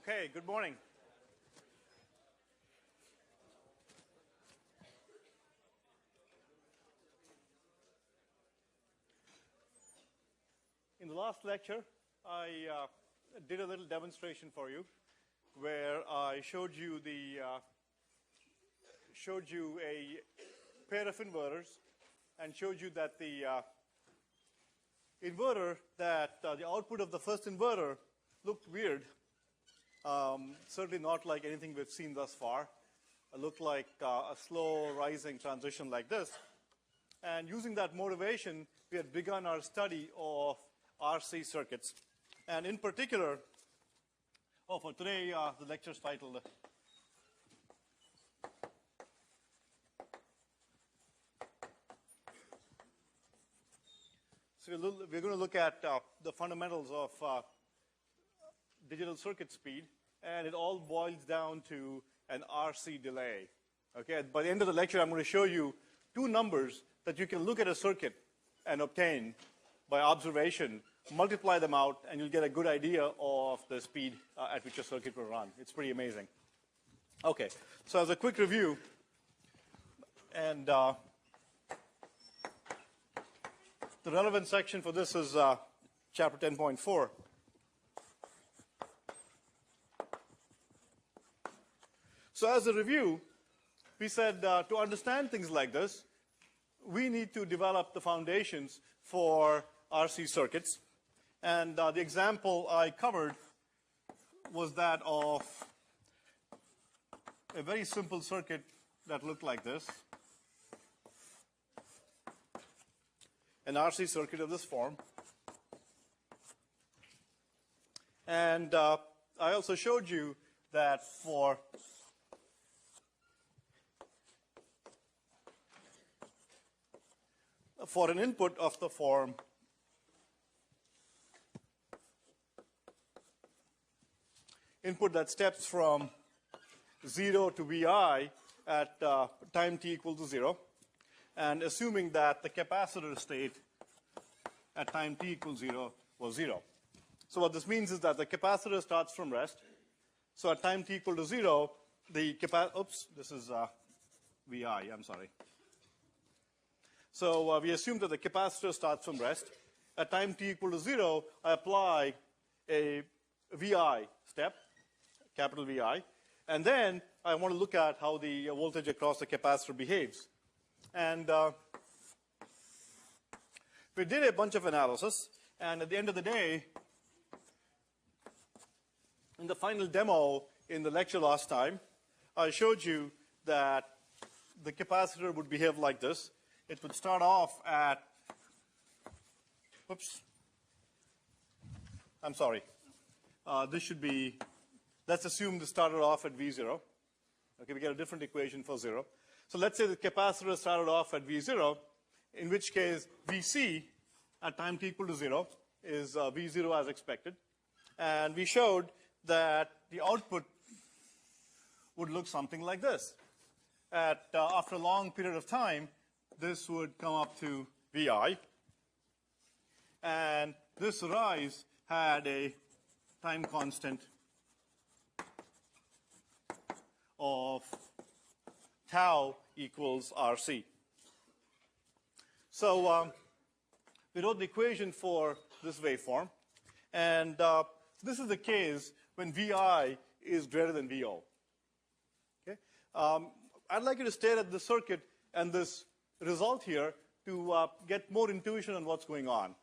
Okay, good morning. In the last lecture, I did a little demonstration for you where I showed you a pair of inverters and showed you that the output of the first inverter looked weird. Certainly not like anything we've seen thus far. It looked like a slow rising transition like this. And using that motivation, we had begun our study of RC circuits. And in particular, for today, the lecture's titled So we're going to look at the fundamentals of digital circuit speed, and it all boils down to an RC delay. Okay, by the end of the lecture, I'm going to show you two numbers that you can look at a circuit and obtain by observation, multiply them out, and you'll get a good idea of the speed at which a circuit will run. It's pretty amazing. Okay, so as a quick review, and the relevant section for this is chapter 10.4. So as a review, we said to understand things like this, we need to develop the foundations for RC circuits. And the example I covered was that of a very simple circuit that looked like this. An RC circuit of this form. And I also showed you that for an input of the form input that steps from 0 to Vi at time t equal to 0, and assuming that the capacitor state at time t equals 0 was 0. So what this means is that the capacitor starts from rest. So at time t equal to 0, the this is Vi, I'm sorry. So we assume that the capacitor starts from rest. At time t equal to 0, I apply a Vi step, capital Vi, and then I want to look at how the voltage across the capacitor behaves. And we did a bunch of analysis, and at the end of the day, in the final demo in the lecture last time, I showed you that the capacitor would behave like this. It would start off at, I'm sorry. This should be, let's assume this started off at V0. Okay, we get a different equation for 0. So let's say the capacitor started off at V0, in which case Vc at time t equal to 0 is V0 as expected. And we showed that the output would look something like this. After a long period of time, this would come up to Vi. And this rise had a time constant of tau equals RC. So we wrote the equation for this waveform. And this is the case when Vi is greater than Vo. Okay? I'd like you to stare at the circuit and this result here to get more intuition on what's going on.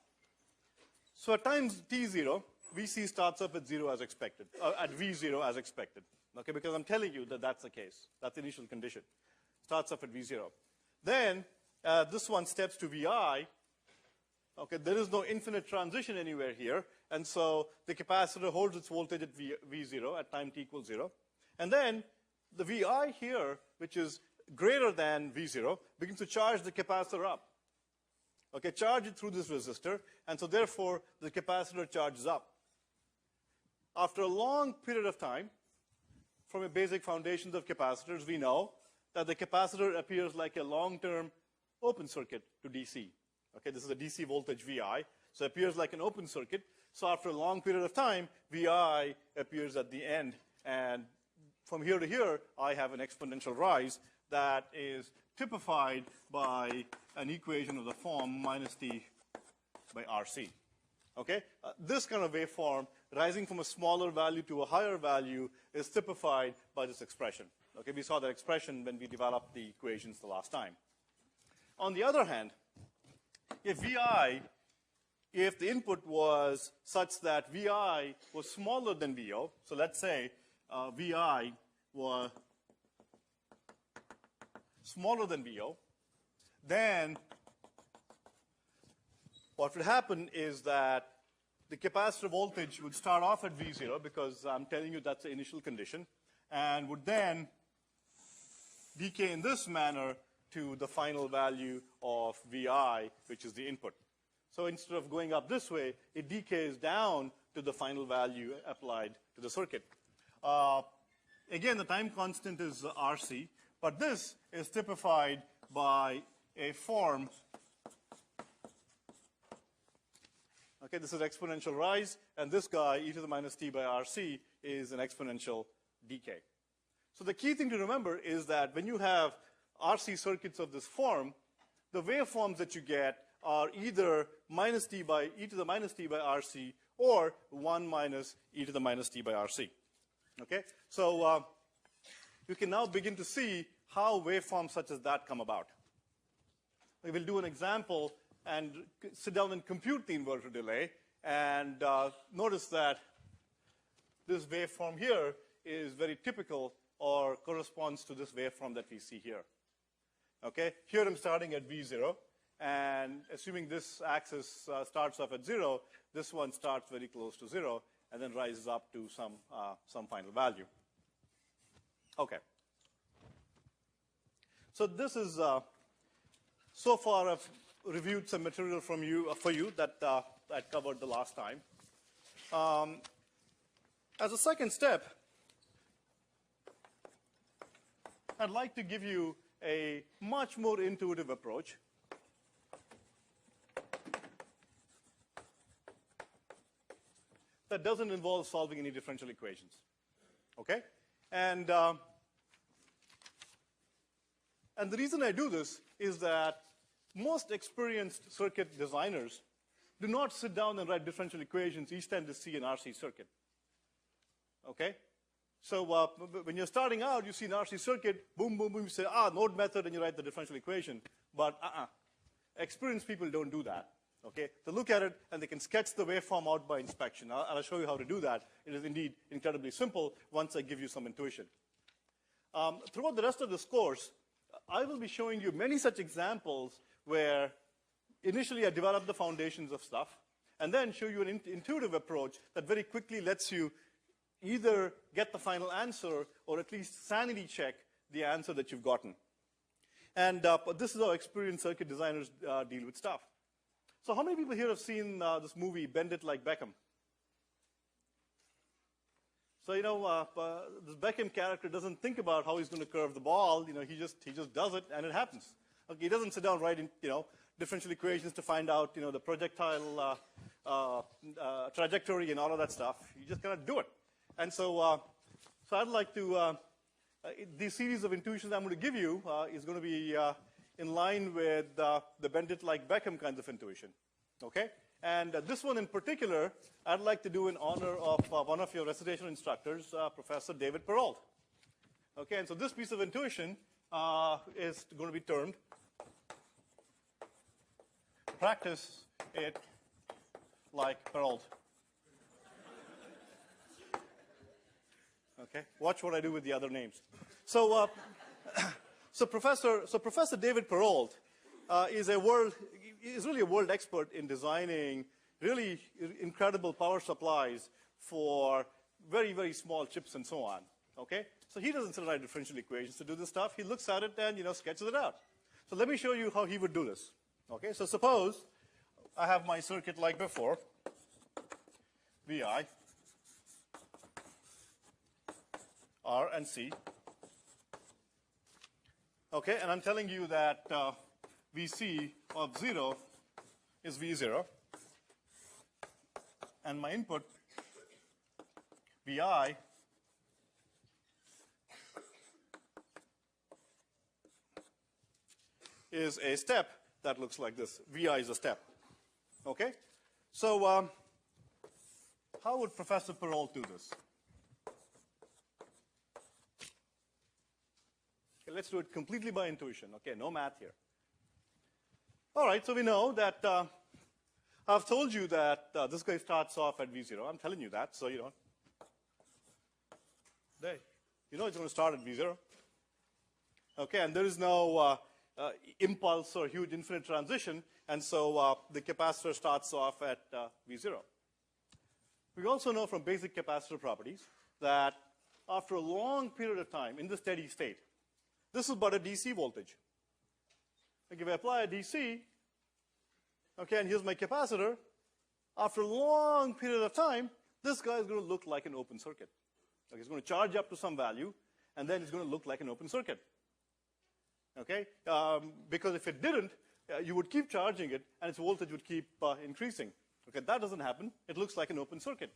So at times t0, Vc starts up at 0 as expected, at V0 as expected. Okay, because I'm telling you that that's the case. That's the initial condition. Starts up at V0. Then this one steps to Vi. Okay, there is no infinite transition anywhere here. And so the capacitor holds its voltage at V0 at time t equals 0. And then the Vi here, which is greater than V0, begins to charge the capacitor up. Okay, charge it through this resistor, and so therefore the capacitor charges up. After a long period of time, from a basic foundations of capacitors, we know that the capacitor appears like a long-term open circuit to DC. Okay, this is a DC voltage VI. So it appears like an open circuit. So after a long period of time, VI appears at the end. And from here to here, I have an exponential rise that is typified by an equation of the form minus t by RC. Okay? This kind of waveform, rising from a smaller value to a higher value, is typified by this expression. Okay? We saw that expression when we developed the equations the last time. On the other hand, if the input was such that VI was smaller than VO, so let's say VI was smaller than VO, then what would happen is that the capacitor voltage would start off at V0, because I'm telling you that's the initial condition, and would then decay in this manner to the final value of VI, which is the input. So instead of going up this way, it decays down to the final value applied to the circuit. Again, the time constant is RC, but this is typified by a form. Okay, this is exponential rise, and this guy, e to the minus t by RC, is an exponential decay. So the key thing to remember is that when you have RC circuits of this form, the waveforms that you get are either minus t by e to the minus t by RC or 1 minus e to the minus t by RC. Okay? So you can now begin to see how waveforms such as that come about. We will do an example and sit down and compute the inverter delay, and notice that this waveform here is very typical or corresponds to this waveform that we see here. Okay? Here I'm starting at V0. And assuming this axis starts off at 0, this one starts very close to 0 and then rises up to some final value. Okay. So this is, so far I've reviewed some material for you that I covered the last time. As a second step, I'd like to give you a much more intuitive approach. That doesn't involve solving any differential equations. Okay? And the reason I do this is that most experienced circuit designers do not sit down and write differential equations each time they see an RC circuit. Okay? So when you're starting out, you see an RC circuit, boom, boom, boom, you say, node method, and you write the differential equation. But experienced people don't do that. Okay? They look at it, and they can sketch the waveform out by inspection. I'll show you how to do that. It is indeed incredibly simple once I give you some intuition. Throughout the rest of this course, I will be showing you many such examples where initially I develop the foundations of stuff, and then show you an intuitive approach that very quickly lets you either get the final answer or at least sanity check the answer that you've gotten. And this is how experienced circuit designers deal with stuff. So how many people here have seen this movie, Bend It Like Beckham? So, this Beckham character doesn't think about how he's going to curve the ball. He just does it, and it happens. Okay, he doesn't sit down writing, differential equations to find out, the projectile trajectory and all of that stuff. You just kind of do it. And so I'd like to, this series of intuitions I'm going to give you is going to be in line with the Bend It Like Beckham kinds of intuition. Okay? And this one in particular, I'd like to do in honor of one of your recitation instructors, Professor David Perrault. Okay, and so this piece of intuition is going to be termed Practice It Like Perrault. Okay, watch what I do with the other names. So, so Professor David Perrault is really a world expert in designing really incredible power supplies for very, very small chips and so on. Okay, so he doesn't sit and write differential equations to do this stuff. He looks at it and sketches it out. So let me show you how he would do this. Okay, so suppose I have my circuit like before, VI, R and C. Okay, and I'm telling you that VC of 0 is V0, and my input, Vi, is a step that looks like this. Vi is a step. Okay? So how would Professor Perrault do this? Okay, let's do it completely by intuition. Okay, no math here. All right, so we know that I've told you that this guy starts off at V0. I'm telling you that, so you know. There. You know it's going to start at V0. Okay, and there is no impulse or huge infinite transition, and so the capacitor starts off at V0. We also know from basic capacitor properties that after a long period of time in the steady state, this is but a DC voltage. Like if I apply a DC, okay, and here's my capacitor, after a long period of time, this guy is going to look like an open circuit. Like it's going to charge up to some value, and then it's going to look like an open circuit. Okay? Because if it didn't, you would keep charging it, and its voltage would keep increasing. Okay, that doesn't happen. It looks like an open circuit.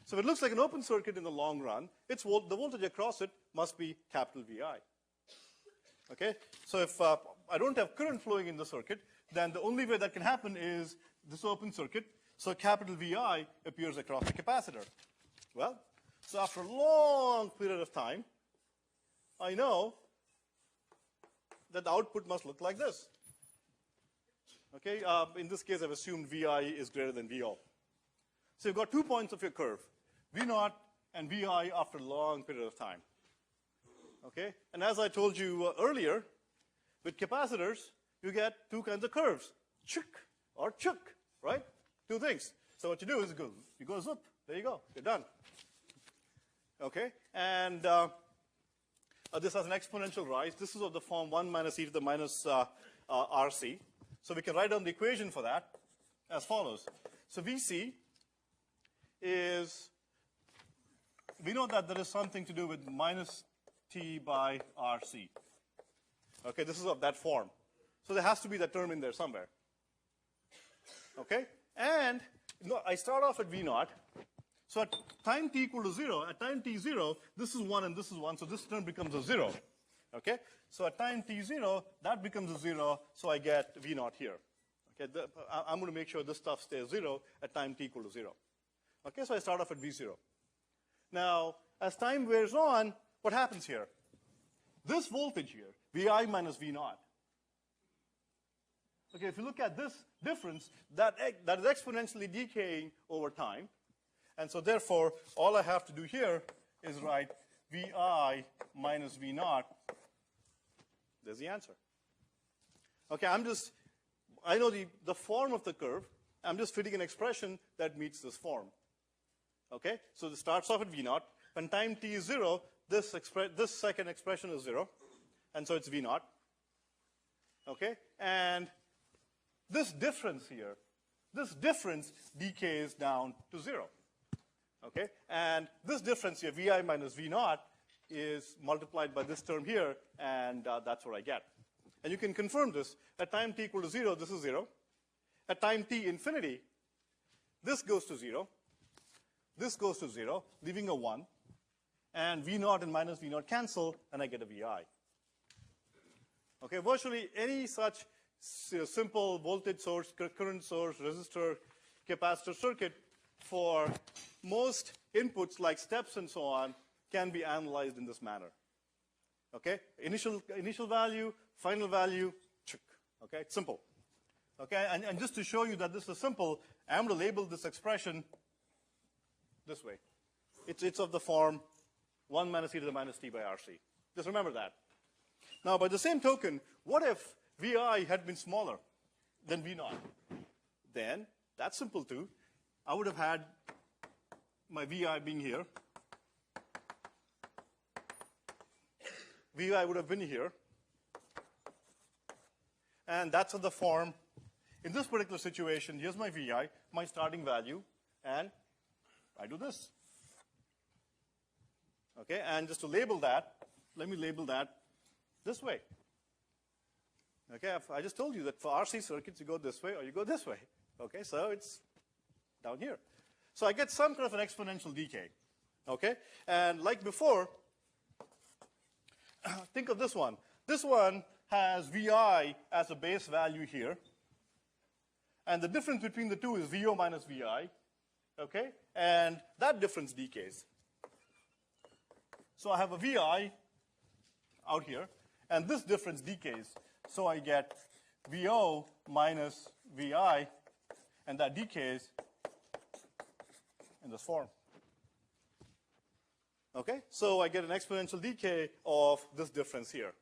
So if it looks like an open circuit in the long run, the voltage across it must be capital VI. Okay? So if I don't have current flowing in the circuit, then the only way that can happen is this open circuit, so capital VI appears across the capacitor. Well, so after a long period of time, I know that the output must look like this. Okay, in this case, I've assumed VI is greater than VO. So you've got 2 points of your curve, V0 and VI after a long period of time. Okay, and as I told you earlier, with capacitors, you get two kinds of curves, chuk or chuk, right? Two things. So what you do is you go zip, there you go, you're done. Okay, and this has an exponential rise. This is of the form 1 minus e to the minus RC. So we can write down the equation for that as follows. So VC is, we know that there is something to do with minus T by RC. Okay, this is of that form. So there has to be that term in there somewhere. Okay, and I start off at V0. So at time t equal to 0, at time t0, this is 1 and this is 1, so this term becomes a 0. Okay? So at time t0, that becomes a 0, so I get V0 here. Okay? I'm going to make sure this stuff stays 0 at time t equal to 0. Okay? So I start off at V0. Now, as time wears on, what happens here? This voltage here, Vi minus V0. Okay, if you look at this difference, that is exponentially decaying over time. And so therefore, all I have to do here is write Vi minus V0. There's the answer. Okay, I know the form of the curve. I'm just fitting an expression that meets this form. Okay, so it starts off at V0. When time t is 0, this second expression is 0. And so it's V0. Okay, and this difference here, this difference decays down to 0. Okay, and this difference here, Vi minus V0, is multiplied by this term here, and that's what I get. And you can confirm this. At time t equal to 0, this is 0. At time t infinity, this goes to 0. This goes to 0, leaving a 1. And V0 and minus V0 cancel, and I get a Vi. Okay, virtually any such simple voltage source, current source, resistor, capacitor circuit for most inputs like steps and so on can be analyzed in this manner. Okay, initial value, final value, check. Okay, it's simple. Okay, and just to show you that this is simple, I'm going to label this expression this way. It's of the form 1 minus e to the minus t by RC. Just remember that. Now, by the same token, what if Vi had been smaller than V0? Then, that's simple too. I would have had my Vi being here. Vi would have been here. And that's of the form, in this particular situation, here's my Vi, my starting value, and I do this. Okay, and just to label that, let me label that this way. Okay, I just told you that for RC circuits, you go this way or you go this way. Okay, so it's down here. So I get some kind of an exponential decay. Okay, and like before, think of this one. This one has VI as a base value here. And the difference between the two is VO minus VI. Okay, and that difference decays. So I have a VI out here, and this difference decays. So I get VO minus VI, and that decays in this form. Okay, so I get an exponential decay of this difference here.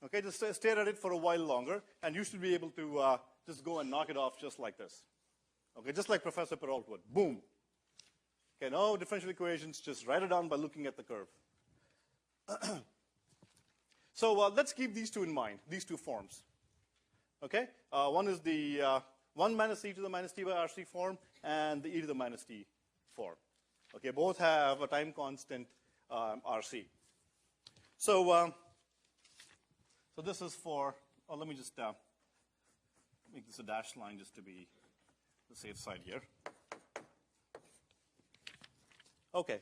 Okay, just stare at it for a while longer, and you should be able to just go and knock it off just like this. Okay, just like Professor Perrault would. Boom. Okay, no differential equations, just write it down by looking at the curve. So let's keep these two in mind, these two forms. Okay, one is the 1 minus e to the minus t by RC form, and the e to the minus t form. Okay, both have a time constant RC. So, so this is for, let me just make this a dashed line just to be the safe side here. Okay.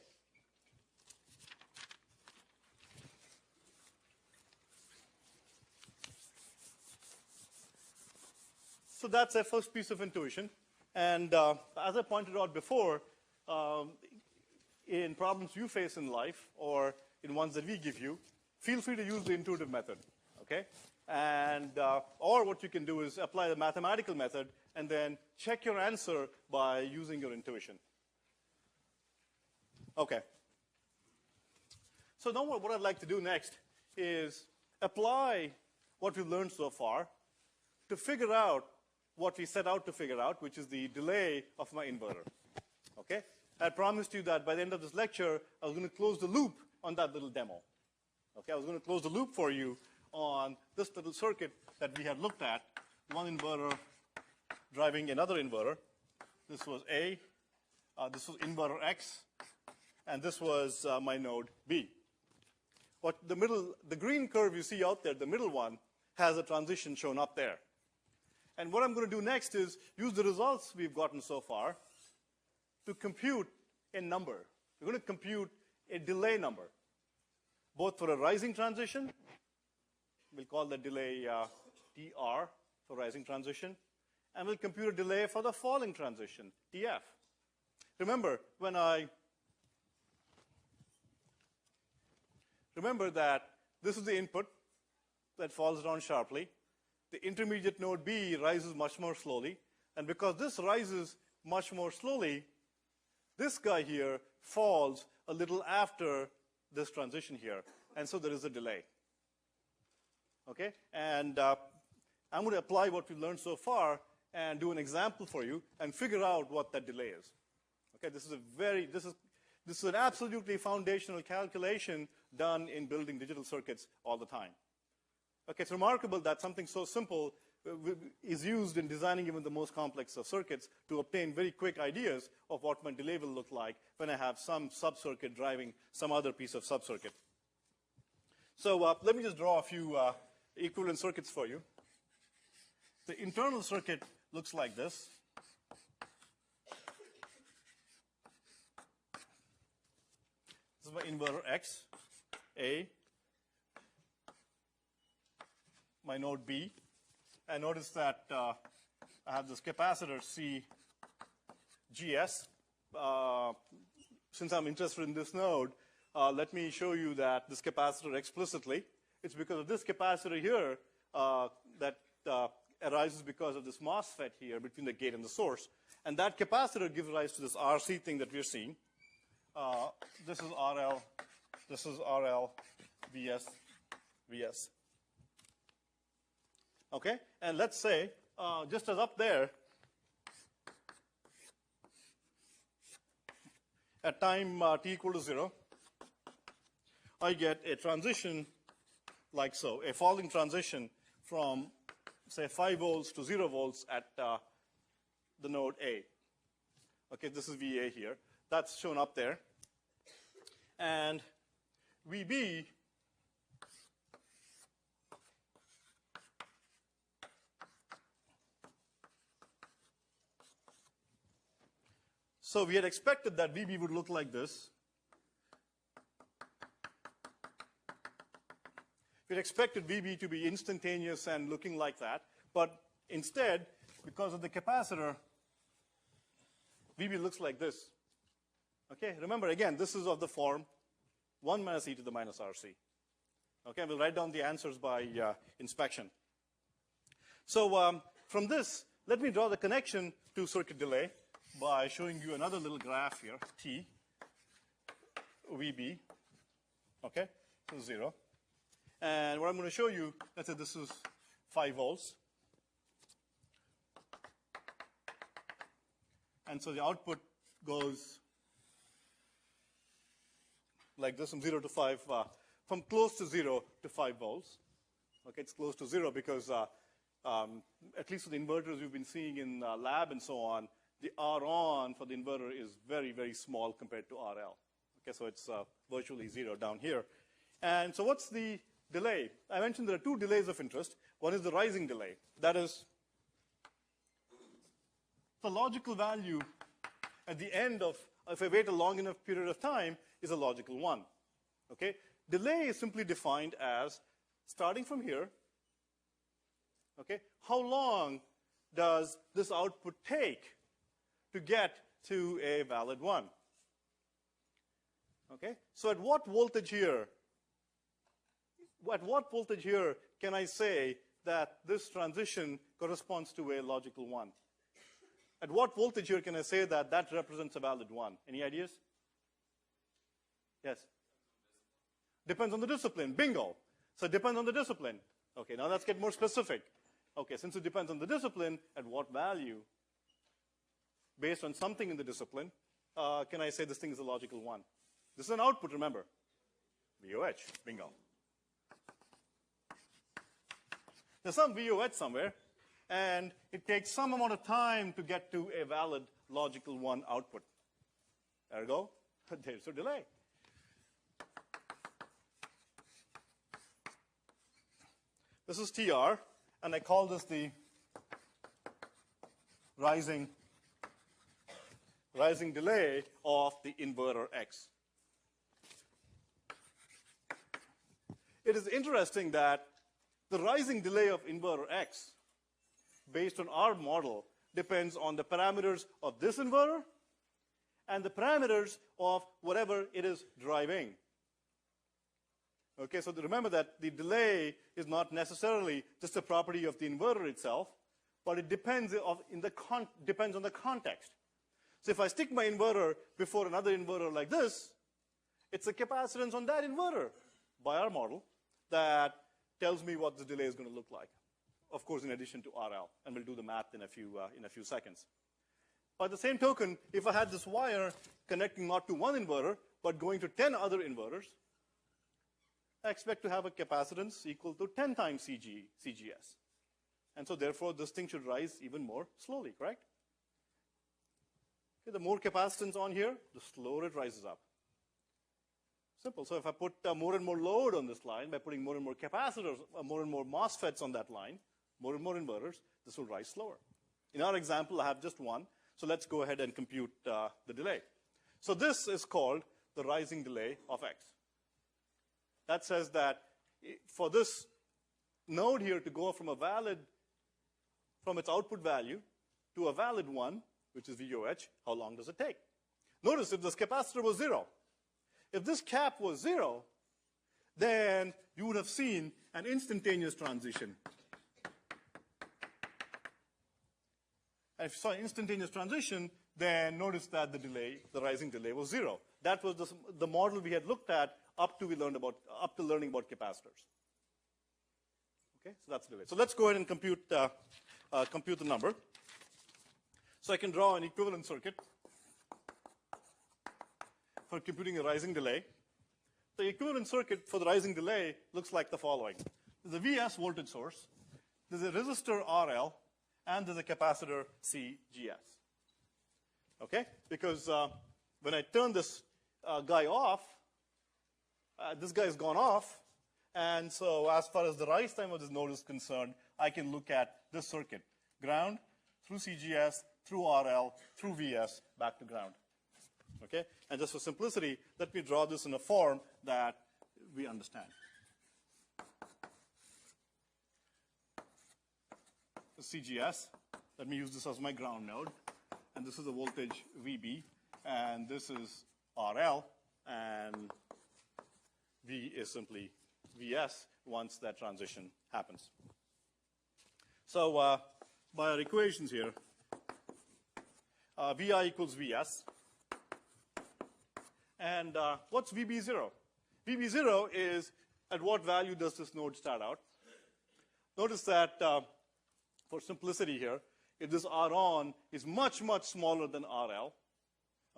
So that's a first piece of intuition. And as I pointed out before, in problems you face in life or in ones that we give you, feel free to use the intuitive method, okay? And or what you can do is apply the mathematical method and then check your answer by using your intuition. Okay. So now what I'd like to do next is apply what we've learned so far to figure out what we set out to figure out, which is the delay of my inverter. Okay? I promised you that by the end of this lecture, I was going to close the loop on that little demo. Okay? I was going to close the loop for you on this little circuit that we had looked at, one inverter driving another inverter. This was A, this was inverter X, and this was my node B. What the green curve you see out there, the middle one, has a transition shown up there. And what I'm going to do next is use the results we've gotten so far to compute a number. We're going to compute a delay number, both for a rising transition, we'll call the delay TR for rising transition, and we'll compute a delay for the falling transition, TF. Remember that this is the input that falls down sharply. The intermediate node B rises much more slowly. And because this rises much more slowly, this guy here falls a little after this transition here. And so there is a delay. Okay? And I'm going to apply what we've learned so far and do an example for you and figure out what that delay is. Okay? This is an absolutely foundational calculation done in building digital circuits all the time. Okay, it's remarkable that something so simple is used in designing even the most complex of circuits to obtain very quick ideas of what my delay will look like when I have some sub-circuit driving some other piece of sub-circuit. So let me just draw a few equivalent circuits for you. The internal circuit looks like this. This is my inverter X, A, my node B, and notice that I have this capacitor CGS. Since I'm interested in this node, let me show you that this capacitor explicitly. It's because of this capacitor here that arises because of this MOSFET here between the gate and the source. And that capacitor gives rise to this RC thing that we're seeing. This is RL, this is RL, VS, VS. Okay, and let's say, just as up there, at time t equal to 0, I get a transition like so, a falling transition from, say, 5 volts to 0 volts at the node A. Okay, this is VA here. That's shown up there. And VB So we had expected that VB would look like this. We had expected VB to be instantaneous and looking like that. But instead, because of the capacitor, VB looks like this. Okay, remember, again, this is of the form 1 minus e to the minus RC. Okay, we'll write down the answers by inspection. So from this, let me draw the connection to circuit delay by showing you another little graph here, T, VB, okay, so 0. And what I'm going to show you, let's say this is 5 volts. And so the output goes like this from 0 to 5, from close to 0 to 5 volts. Okay, it's close to 0 because at least for the inverters we've been seeing in lab and so on, the R on for the inverter is very, very small compared to RL. Okay, so it's virtually 0 down here. And so what's the delay? I mentioned there are 2 delays of interest. One is the rising delay. That is the logical value at the end of, if I wait a long enough period of time, is a logical 1. Okay? Delay is simply defined as starting from here. Okay? How long does this output take to get to a valid 1? Okay? So at what voltage here can I say that this transition corresponds to a logical 1? At what voltage here can I say that that represents a valid 1? Any ideas? Yes? Depends on the discipline. Bingo. So it depends on the discipline. Okay, now let's get more specific. Okay, since it depends on the discipline, at what value, based on something in the discipline, can I say this thing is a logical 1? This is an output, remember. VOH. Bingo. There's some VOH somewhere, and it takes some amount of time to get to a valid logical 1 output. Ergo, there's a delay. This is TR, and I call this the rising delay of the inverter X. It is interesting that the rising delay of inverter X, based on our model, depends on the parameters of this inverter and the parameters of whatever it is driving. Okay, so remember that the delay is not necessarily just a property of the inverter itself, but it depends on the context. So if I stick my inverter before another inverter like this, it's a capacitance on that inverter by our model that tells me what the delay is going to look like. Of course, in addition to RL, and we'll do the math in a few seconds. By the same token, if I had this wire connecting not to one inverter, but going to 10 other inverters, I expect to have a capacitance equal to 10 times CGS. And so therefore, this thing should rise even more slowly, correct? Okay, the more capacitance on here, the slower it rises up. Simple. So if I put more and more load on this line by putting more and more capacitors, more and more MOSFETs on that line, more and more inverters, this will rise slower. In our example, I have just one. So let's go ahead and compute the delay. So this is called the rising delay of X. That says that for this node here to go from its output value to a valid 1, which is VOH, how long does it take? Notice if this capacitor was 0, if this cap was 0, then you would have seen an instantaneous transition. And if you saw instantaneous transition, then notice that the rising delay was 0. That was the model we had looked at up to learning about capacitors. Okay, so that's the delay. So let's go ahead and compute the number. So I can draw an equivalent circuit for computing a rising delay. The equivalent circuit for the rising delay looks like the following. There's a VS voltage source, there's a resistor RL, and there's a capacitor CGS. Okay? Because when I turn this guy off, this guy has gone off, and so as far as the rise time of this node is concerned, I can look at this circuit. Ground, through CGS, through RL, through VS, back to ground. Okay? And just for simplicity, let me draw this in a form that we understand. CGS, let me use this as my ground node. And this is the voltage VB, and this is RL, and V is simply VS once that transition happens. So by our equations here, VI equals VS. And what's VB0? VB0 is at what value does this node start out? Notice that for simplicity here, if this R on is much, much smaller than RL,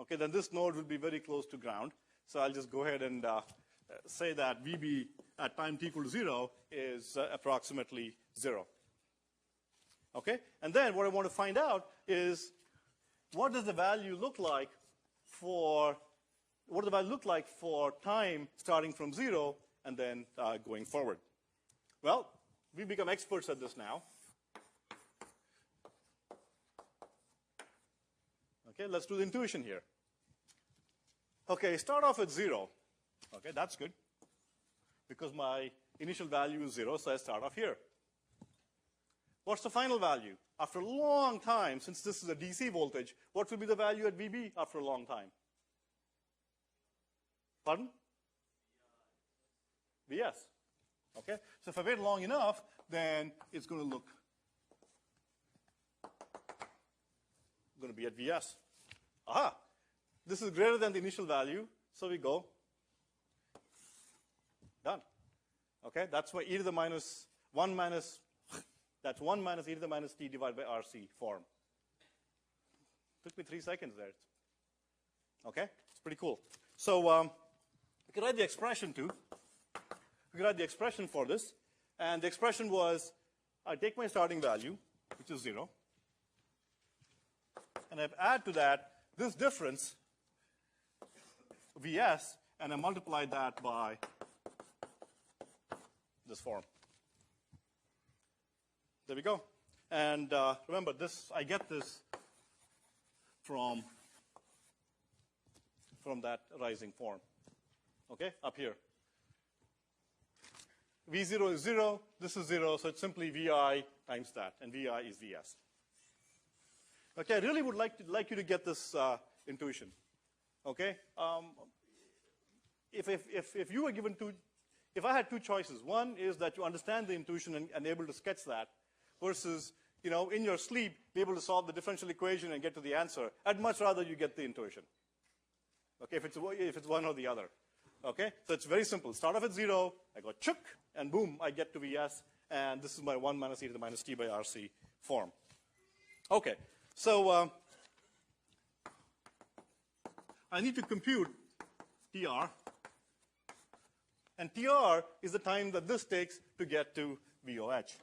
okay, then this node will be very close to ground. So I'll just go ahead and say that VB at time t equal to 0 is approximately 0. Okay? And then what I want to find out is what does the value look like for time starting from 0 and then going forward? Well, we become experts at this now. Okay, let's do the intuition here. Okay, start off at 0. Okay, that's good. Because my initial value is 0, so I start off here. What's the final value? After a long time, since this is a DC voltage, what will be the value at VB after a long time? Pardon? VS. Okay, so if I wait long enough, then it's going to be at VS. Aha! This is greater than the initial value, so we go. Done. Okay, that's my e to the minus 1 minus, that's 1 minus e to the minus t divided by RC form. Took me 3 seconds there. Okay, it's pretty cool. So we can write the expression too. We can write the expression for this. And the expression was, I take my starting value, which is 0, and I add to that this difference, VS, and I multiply that by this form. There we go. And remember, this I get this from that rising form. Okay, up here. V0 is 0, this is 0, so it's simply VI times that, and VI is VS. Okay, I really would like you to get this intuition. Okay, if you were given if I had two choices, one is that you understand the intuition and able to sketch that, versus in your sleep be able to solve the differential equation and get to the answer. I'd much rather you get the intuition. Okay, if it's one or the other. Okay, so it's very simple. Start off at 0, I go chuk, and boom, I get to VS, and this is my 1 minus e to the minus t by RC form. Okay, so I need to compute TR, and TR is the time that this takes to get to VOH.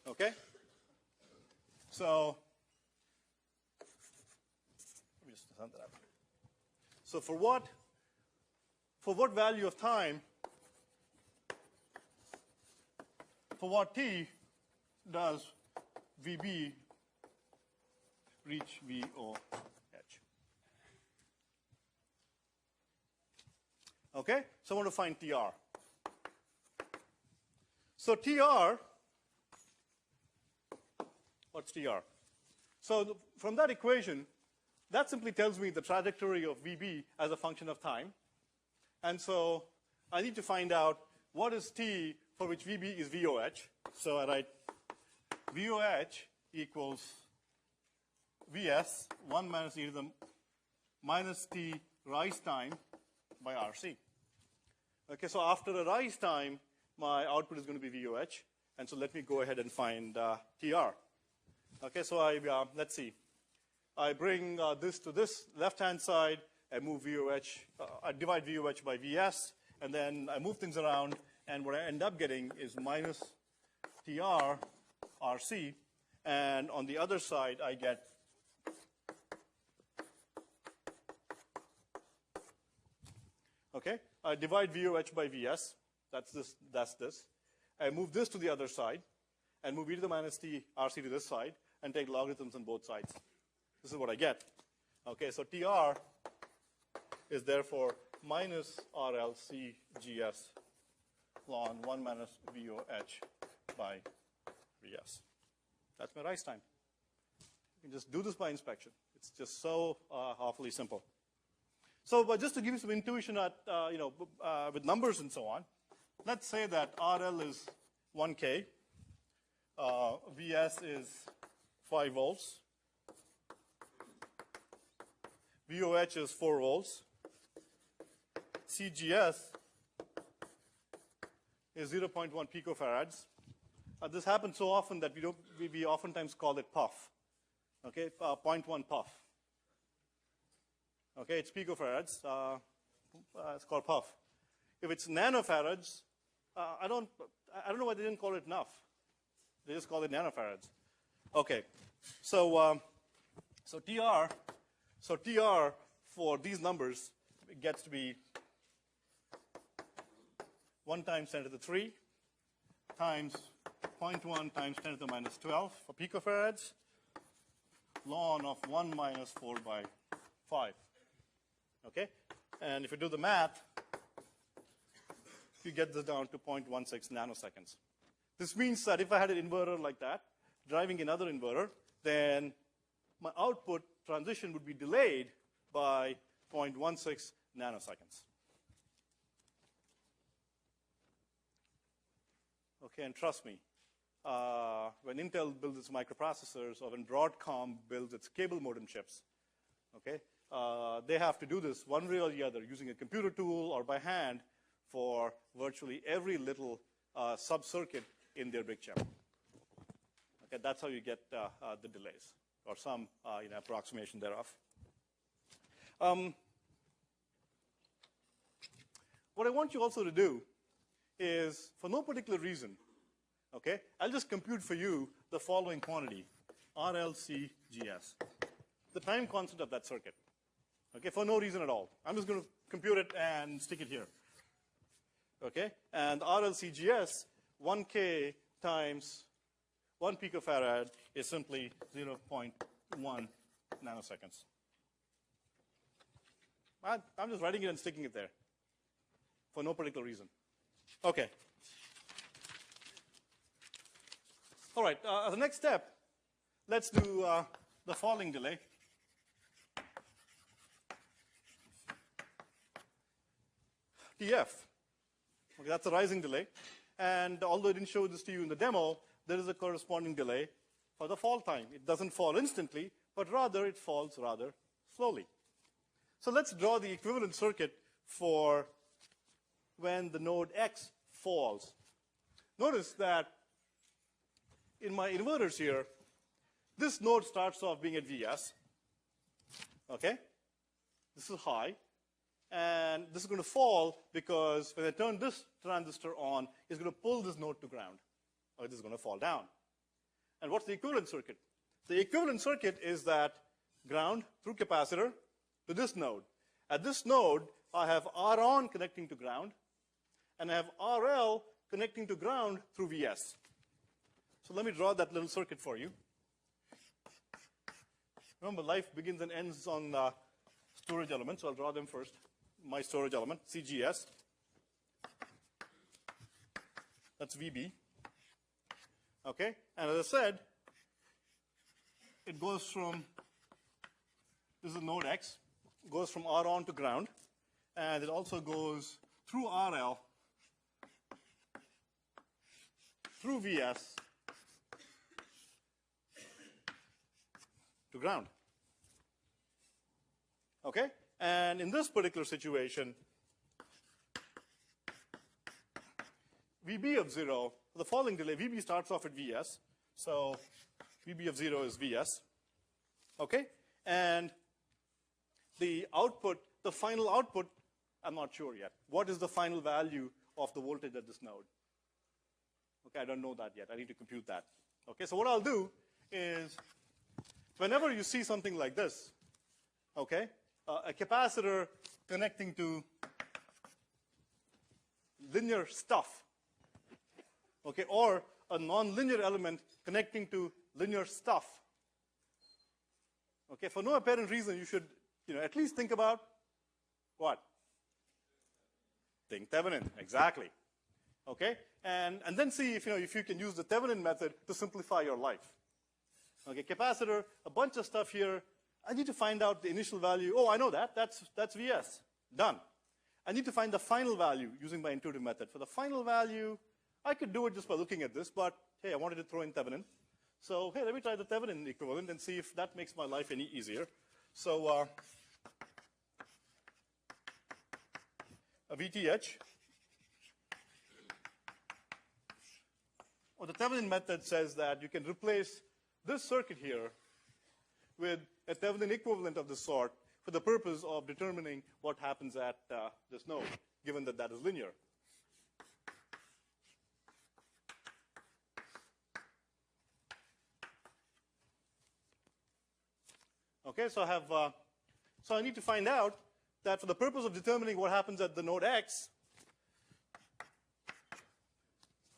Okay, so let me just sum that up. So for what value of time, for what t does VB reach VOH? Okay, so I want to find TR. So TR, what's TR? So from that equation, that simply tells me the trajectory of VB as a function of time. And so I need to find out what is t for which VB is VOH. So I write VOH equals VS 1 minus e to the minus t rise time by RC. Okay, so after a rise time, my output is going to be VOH. And so let me go ahead and find TR. Okay, so let's see. I bring this to this left-hand side. I move VOH. I divide VOH by VS, and then I move things around. And what I end up getting is minus TR RC. And on the other side, I get okay. I divide VOH by VS. That's this. That's this. I move this to the other side, and move e to the minus t RC to this side, and take logarithms on both sides. This is what I get. Okay, so TR is therefore minus RL CGS ln 1 minus VOH by VS. That's my rise time. You can just do this by inspection. It's just so awfully simple. So, but just to give you some intuition at, with numbers and so on, let's say that RL is 1K, VS is 5 volts, VOH is 4 volts, CGS is 0.1 picofarads. This happens so often that we oftentimes call it puff. Okay, 0.1 puff. Okay, it's picofarads. It's called puff. If it's nanofarads, I don't know why they didn't call it nuff. They just call it nanofarads. Okay, so TR for these numbers, it gets to be 1 times 10 to the 3 times 0.1 times 10 to the minus 12 for picofarads, ln of 1 minus 4 by 5. Okay? And if you do the math, you get this down to 0.16 nanoseconds. This means that if I had an inverter like that, driving another inverter, then my output transition would be delayed by 0.16 nanoseconds. Okay, and trust me, when Intel builds its microprocessors or when Broadcom builds its cable modem chips, okay, they have to do this one way or the other using a computer tool or by hand for virtually every little sub-circuit in their big chip. Okay, that's how you get the delays or some approximation thereof. What I want you also to do is, for no particular reason, okay, I'll just compute for you the following quantity, RLCGS, the time constant of that circuit, okay, for no reason at all. I'm just going to compute it and stick it here, okay, and RLCGS, 1K times 1 picofarad is simply 0.1 nanoseconds. I'm just writing it and sticking it there for no particular reason. Okay. All right, as a next step, let's do the falling delay. TF. Okay, that's a rising delay. And although I didn't show this to you in the demo, there is a corresponding delay for the fall time. It doesn't fall instantly, but rather it falls rather slowly. So let's draw the equivalent circuit for when the node X falls. Notice that in my inverters here, this node starts off being at Vs. Okay? This is high. And this is going to fall because when I turn this transistor on, it's going to pull this node to ground. Or this is going to fall down. And what's the equivalent circuit? The equivalent circuit is that ground through capacitor to this node. At this node, I have R on connecting to ground, and I have RL connecting to ground through Vs. So let me draw that little circuit for you. Remember, life begins and ends on storage elements, so I'll draw them first. My storage element, CGS. That's VB. Okay, and as I said, it goes from, this is node X, goes from R on to ground, and it also goes through RL, through VS, to ground. Okay? And in this particular situation, VB of 0, the falling delay, VB starts off at Vs. So VB of 0 is Vs. Okay? And the output, the final output, I'm not sure yet. What is the final value of the voltage at this node? Okay, I don't know that yet. I need to compute that. Okay, so what I'll do is, whenever you see something like this, okay, a capacitor connecting to linear stuff, okay, or a nonlinear element connecting to linear stuff, okay, for no apparent reason, you should at least think about what? Think Thevenin, exactly. Okay, and then see if you can use the Thevenin method to simplify your life. Okay, capacitor, a bunch of stuff here. I need to find out the initial value. Oh, I know that. That's Vs. Done. I need to find the final value using my intuitive method. For the final value, I could do it just by looking at this, but hey, I wanted to throw in Thevenin. So hey, let me try the Thevenin equivalent and see if that makes my life any easier. So a VTH. Well, the Thevenin method says that you can replace this circuit here with a Thevenin equivalent of this sort for the purpose of determining what happens at this node, given that that is linear. Okay, so I need to find out that for the purpose of determining what happens at the node X,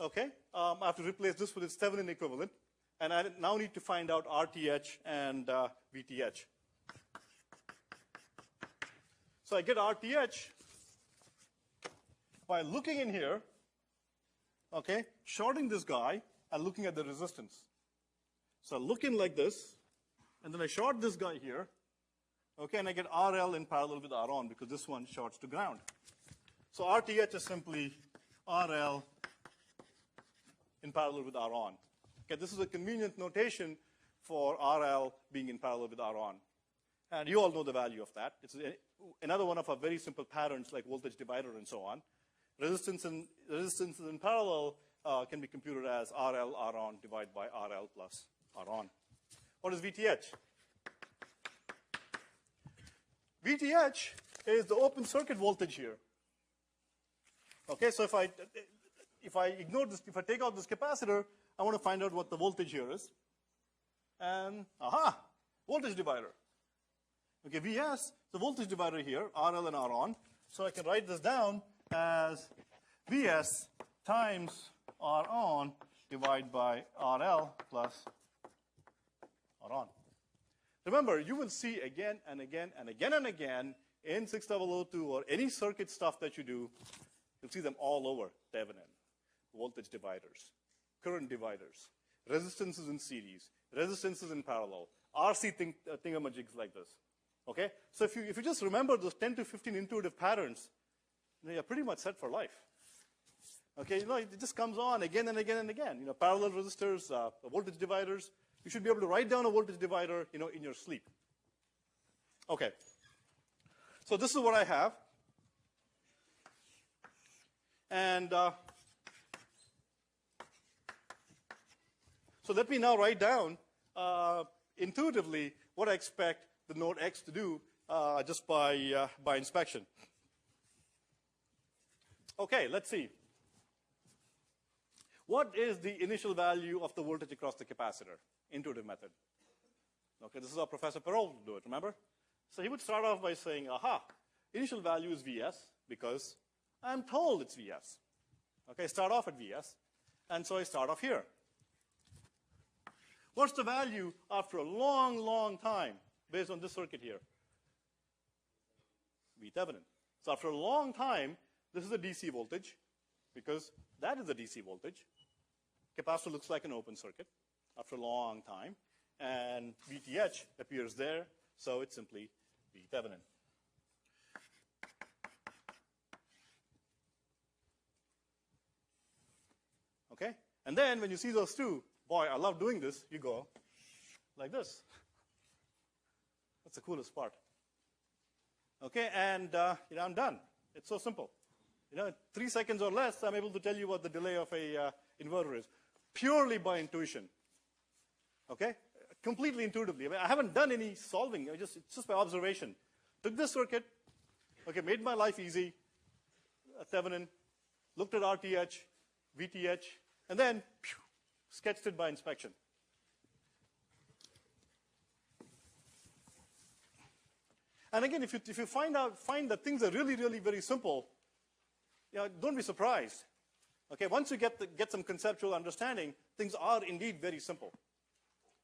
okay, I have to replace this with its Thevenin equivalent, and I now need to find out RTH and VTH. So I get RTH by looking in here, okay, shorting this guy and looking at the resistance. So I look in like this, and then I short this guy here, okay, and I get RL in parallel with R on because this one shorts to ground. So RTH is simply RL in parallel with R on. Okay, this is a convenient notation for RL being in parallel with R on. And you all know the value of that. It's another one of our very simple patterns like voltage divider and so on. Resistance in parallel can be computed as RL, R on divided by RL plus R on. What is VTH? VTH is the open circuit voltage here. Okay, so if I ignore this, if I take out this capacitor, I want to find out what the voltage here is. And aha, voltage divider. Okay, Vs, the voltage divider here, RL and R on. So I can write this down as Vs times R on divided by RL plus R on. Remember, you will see again and again and again and again in 6002 or any circuit stuff that you do, you'll see them all over Thevenin. Voltage dividers, current dividers, resistances in series, resistances in parallel, RC thingamajigs like this. Okay? So if you just remember those 10 to 15 intuitive patterns, you're pretty much set for life. Okay, it just comes on again and again and again. Parallel resistors, voltage dividers. You should be able to write down a voltage divider, in your sleep. Okay. So this is what I have. And so let me now write down intuitively what I expect the node X to do just by inspection. Okay, let's see. What is the initial value of the voltage across the capacitor? Intuitive method. Okay, this is how Professor Prof would do it, remember? So he would start off by saying, aha, initial value is Vs because I'm told it's Vs. Okay, start off at Vs, and so I start off here. What's the value after a long, long time based on this circuit here? V Thevenin. So after a long time, this is a DC voltage because that is a DC voltage. Capacitor looks like an open circuit after a long time. And VTH appears there, so it's simply V Thevenin. Okay? And then when you see those two, boy, I love doing this, you go like this. That's the coolest part. Okay, and I'm done. It's so simple. 3 seconds or less, I'm able to tell you what the delay of a inverter is, purely by intuition. Okay, completely intuitively. I haven't done any solving. It's just by observation. Took this circuit, okay, made my life easy. Thevenin, looked at RTH, VTH, and then sketched it by inspection. And again, if you find that things are really, really very simple, don't be surprised. Okay, once you get some conceptual understanding, things are indeed very simple.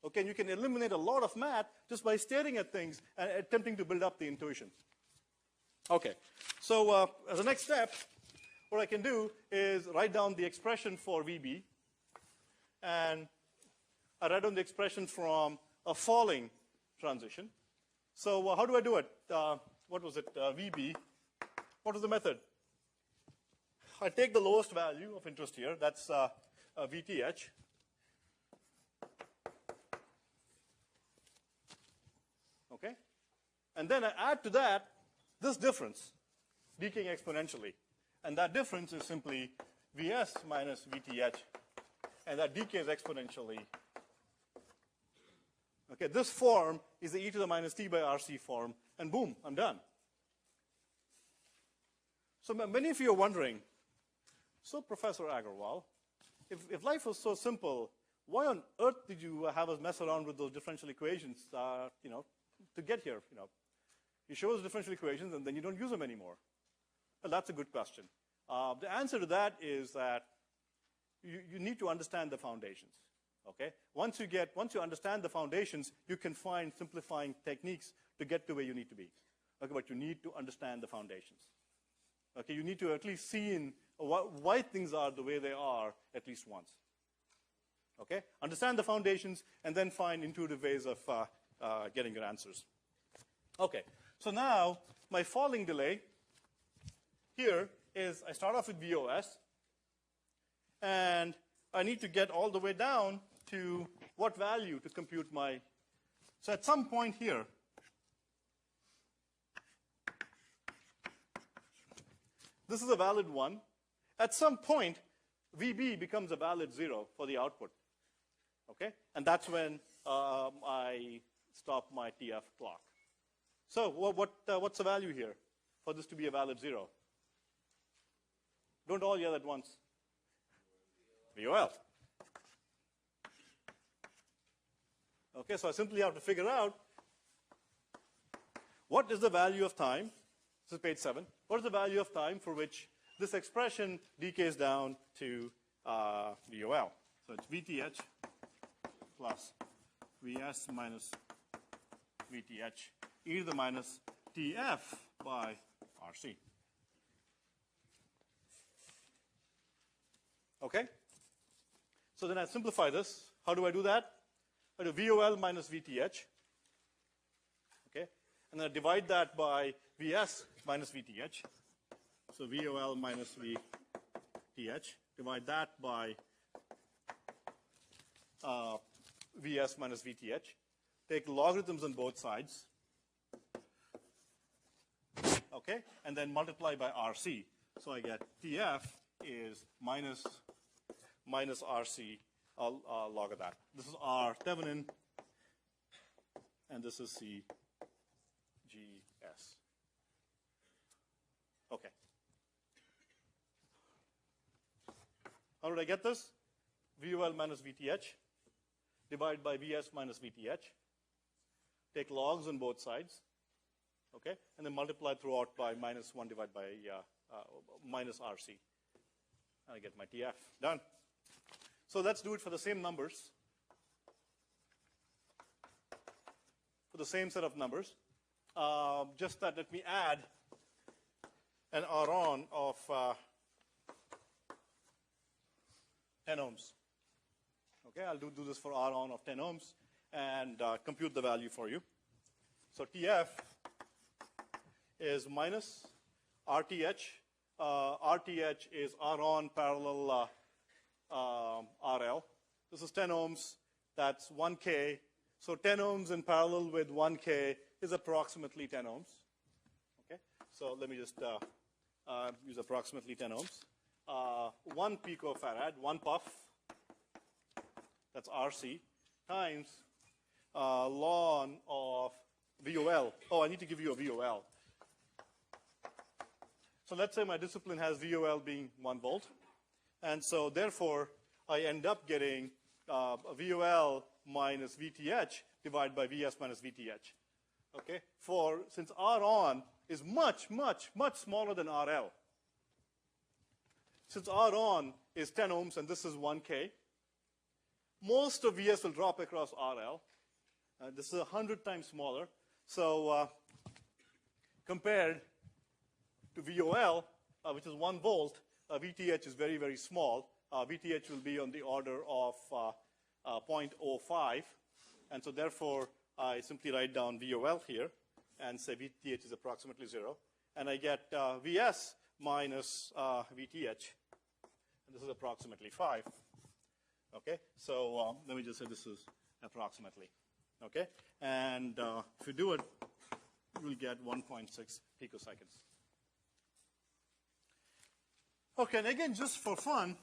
Okay, and you can eliminate a lot of math just by staring at things and attempting to build up the intuition. Okay, so as a next step, what I can do is write down the expression for VB, and I write down the expression from a falling transition. So how do I do it? What was it? VB. What was the method? I take the lowest value of interest here. That's VTH. Okay? And then I add to that this difference, decaying exponentially. And that difference is simply Vs minus VTH. And that decays exponentially. Okay, this form is the e to the minus t by RC form. And boom, I'm done. So many of you are wondering, so Professor Agarwal, if life was so simple, why on earth did you have us mess around with those differential equations, to get here? You show us differential equations and then you don't use them anymore. Well, that's a good question. The answer to that is that you need to understand the foundations. Okay? Once you understand the foundations, you can find simplifying techniques to get to where you need to be. Okay, but you need to understand the foundations. Okay, you need to at least see why things are the way they are at least once. Okay? Understand the foundations and then find intuitive ways of getting your answers. Okay, so now my falling delay here is I start off with VOS, and I need to get all the way down to what value to compute my. So at some point here, this is a valid 1. At some point, VB becomes a valid 0 for the output. Okay? And that's when I stop my TF clock. So what's the value here for this to be a valid 0? Don't all yell at once. VOL. Okay, so I simply have to figure out what is the value of time. This is page 7. What is the value of time for which this expression decays down to VOL? So it's VTH plus Vs minus VTH e to the minus TF by RC. Okay? So then I simplify this. How do I do that? I do VOL minus VTH. Okay? And then I divide that by Vs minus VTH. So VOL minus VTH. Divide that by Vs minus VTH. Take logarithms on both sides. Okay? And then multiply by RC. So I get TF is minus RC log of that. This is R Thevenin, and this is CGS. Okay. How did I get this? VOL minus VTH. Divide by Vs minus VTH. Take logs on both sides. Okay? And then multiply throughout by minus 1 divided by minus RC. And I get my TF. Done. So let's do it for the same numbers. For the same set of numbers. Just that let me add an R on of 10 ohms. Okay, I'll do this for R on of 10 ohms and compute the value for you. So TF is minus RTH. RTH is R on parallel RL. This is 10 ohms. That's 1K. So 10 ohms in parallel with 1K is approximately 10 ohms. Okay. So let me just use approximately 10 ohms. 1 picofarad, 1 puff. That's RC times ln of VOL. Oh, I need to give you a VOL. So let's say my discipline has VOL being 1 volt. And so therefore, I end up getting VOL minus VTH divided by Vs minus VTH. Okay? Since R on is much, much, much smaller than RL. Since R on is 10 ohms and this is 1K, most of Vs will drop across RL. This is 100 times smaller. So compared to VOL, which is 1 volt, VTH is very, very small. VTH will be on the order of 0.05. And so therefore, I simply write down VOL here and say VTH is approximately 0. And I get Vs minus VTH. And this is approximately 5. Okay? So let me just say this is approximately. Okay? And if you do it, you'll get 1.6 picoseconds. Okay, and again, just for fun,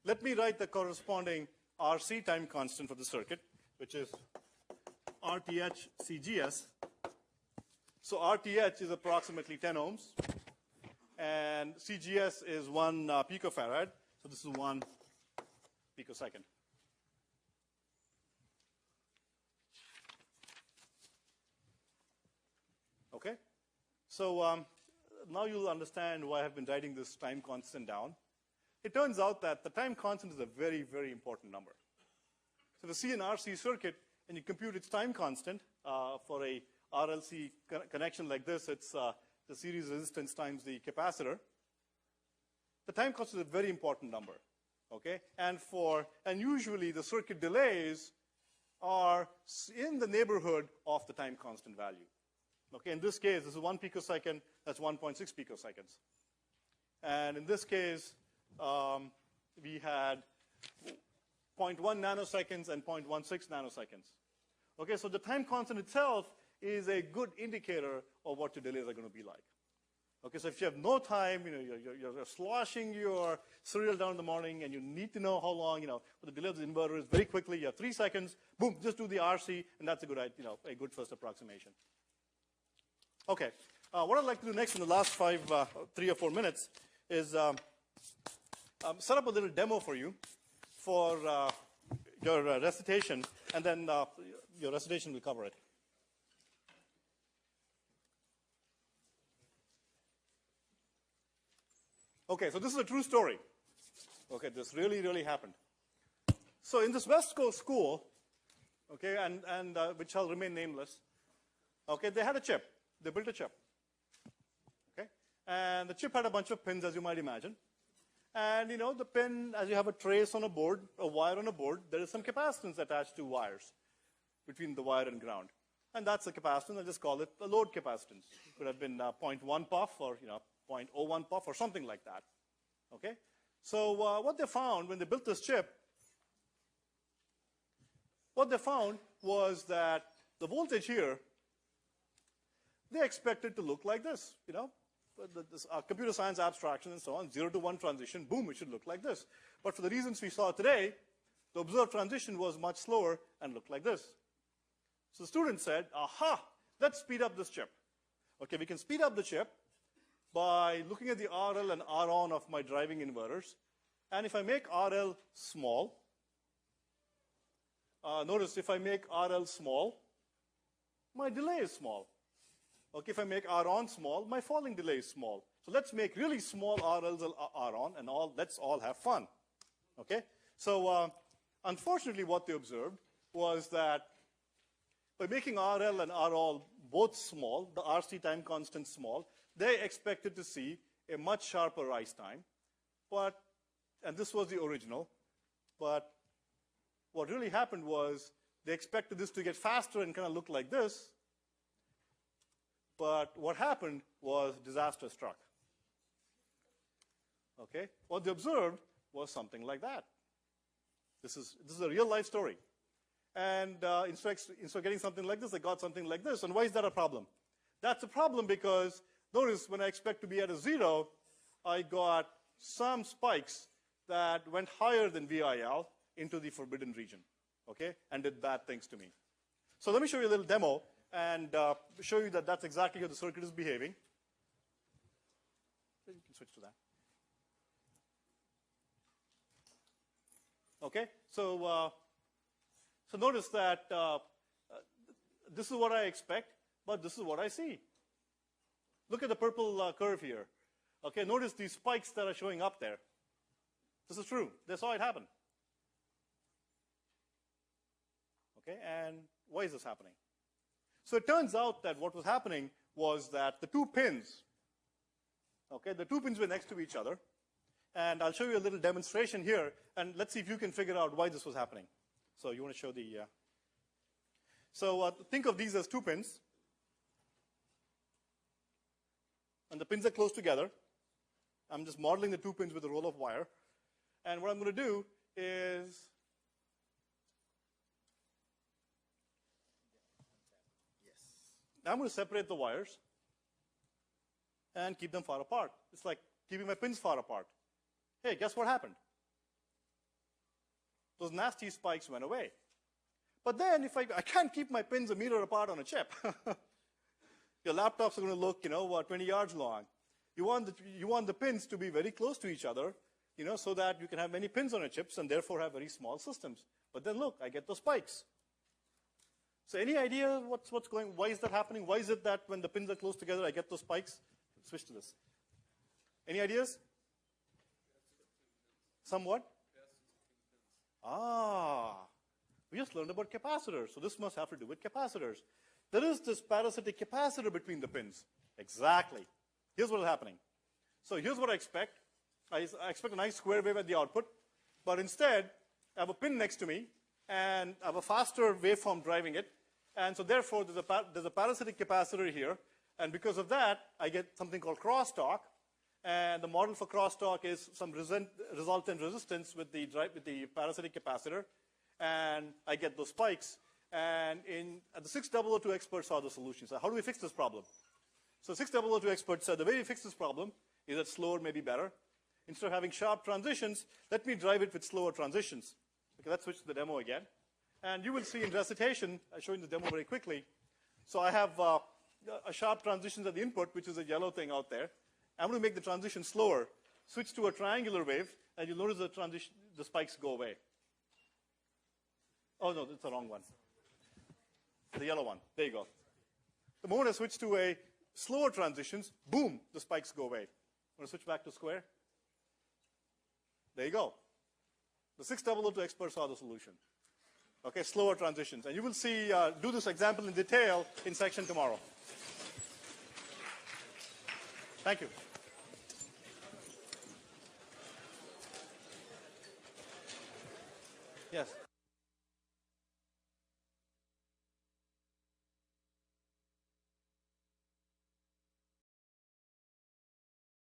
let me write the corresponding RC time constant for the circuit, which is RTH CGS. So RTH is approximately 10 ohms, and CGS is 1 picofarad. So this is 1 picosecond. Okay? So now you'll understand why I've been writing this time constant down. It turns out that the time constant is a very, very important number. So if you see an RC circuit and you compute its time constant for a RLC connection like this, it's the series resistance times the capacitor. The time constant is a very important number. Okay? And usually the circuit delays are in the neighborhood of the time constant value. Okay, in this case, this is 1 picosecond, that's 1.6 picoseconds. And in this case, we had 0.1 nanoseconds and 0.16 nanoseconds. Okay, so the time constant itself is a good indicator of what your delays are going to be like. Okay, so if you have no time, you're sloshing your cereal down in the morning and you need to know how long, the delay of the inverter is very quickly, you have 3 seconds, boom, just do the RC, and that's a good first approximation. Okay, what I'd like to do next in the last 3 or 4 minutes is set up a little demo for you for your recitation, and then your recitation will cover it. Okay, so this is a true story. Okay, this really, really happened. So in this West Coast school, okay, and which shall remain nameless, okay, they had a chip. They built a chip, okay? And the chip had a bunch of pins, as you might imagine. And, the pin, as you have a trace on a board, a wire on a board, there is some capacitance attached to wires between the wire and ground. And that's the capacitance. I just call it the load capacitance. It could have been 0.1 puff or, 0.01 puff or something like that, okay? So what they found when they built this chip, what they found was that the voltage here, they expect it to look like this, this computer science abstraction and so on, 0 to 1 transition, boom, it should look like this. But for the reasons we saw today, the observed transition was much slower and looked like this. So the student said, aha, let's speed up this chip. Okay, we can speed up the chip by looking at the RL and RON of my driving inverters. And if I make RL small, notice if I make RL small, my delay is small. Okay, if I make RON small, my falling delay is small. So let's make really small RLs and RON, and let's all have fun. Okay? So unfortunately, what they observed was that by making RL and ROL both small, the RC time constant small, they expected to see a much sharper rise time. And this was the original, but what really happened was they expected this to get faster and kind of look like this. But what happened was disaster struck. Okay? What they observed was something like that. This is a real life story. And instead of getting something like this, they got something like this. And why is that a problem? That's a problem because notice when I expect to be at a 0, I got some spikes that went higher than VIL into the forbidden region, okay, and did bad things to me. So let me show you a little demo and show you that that's exactly how the circuit is behaving. You can switch to that. Okay, so notice that this is what I expect, but this is what I see. Look at the purple curve here. Okay, notice these spikes that are showing up there. This is true. They saw it happen. Okay, and why is this happening? So it turns out that what was happening was that the two pins, okay, the two pins were next to each other. And I'll show you a little demonstration here, and let's see if you can figure out why this was happening. So you want to show the... think of these as two pins. And the pins are close together. I'm just modeling the two pins with a roll of wire. And what I'm going to do is... I'm going to separate the wires and keep them far apart. It's like keeping my pins far apart. Hey, guess what happened? Those nasty spikes went away. But then if I can't keep my pins a meter apart on a chip. Your laptops are going to look, 20 yards long. You want the pins to be very close to each other, so that you can have many pins on your chips and therefore have very small systems. But then look, I get those spikes. So any idea why is that happening? Why is it that when the pins are close together, I get those spikes? Switch to this. Any ideas? Somewhat? We just learned about capacitors, so this must have to do with capacitors. There is this parasitic capacitor between the pins. Exactly. Here's what's happening. So here's what I expect. I expect a nice square wave at the output, but instead, I have a pin next to me, and I have a faster waveform driving it, and so therefore, there's a parasitic capacitor here, and because of that, I get something called crosstalk, and the model for crosstalk is some resultant resistance with the parasitic capacitor, and I get those spikes. And at the 6002 experts saw the solution. So how do we fix this problem? So 6002 experts said the way we fix this problem is that slower may be better. Instead of having sharp transitions, let me drive it with slower transitions. Okay, let's switch to the demo again. And you will see in recitation, I'm showing the demo very quickly. So I have a sharp transitions at the input, which is a yellow thing out there. I'm going to make the transition slower, switch to a triangular wave, and you'll notice the spikes go away. Oh, no, that's the wrong one. The yellow one. There you go. The moment I switch to a slower transitions, boom, the spikes go away. I'm going to switch back to square. There you go. The 6002 experts saw the solution. Okay, slower transitions. And you will see, do this example in detail in section tomorrow. Thank you. Yes.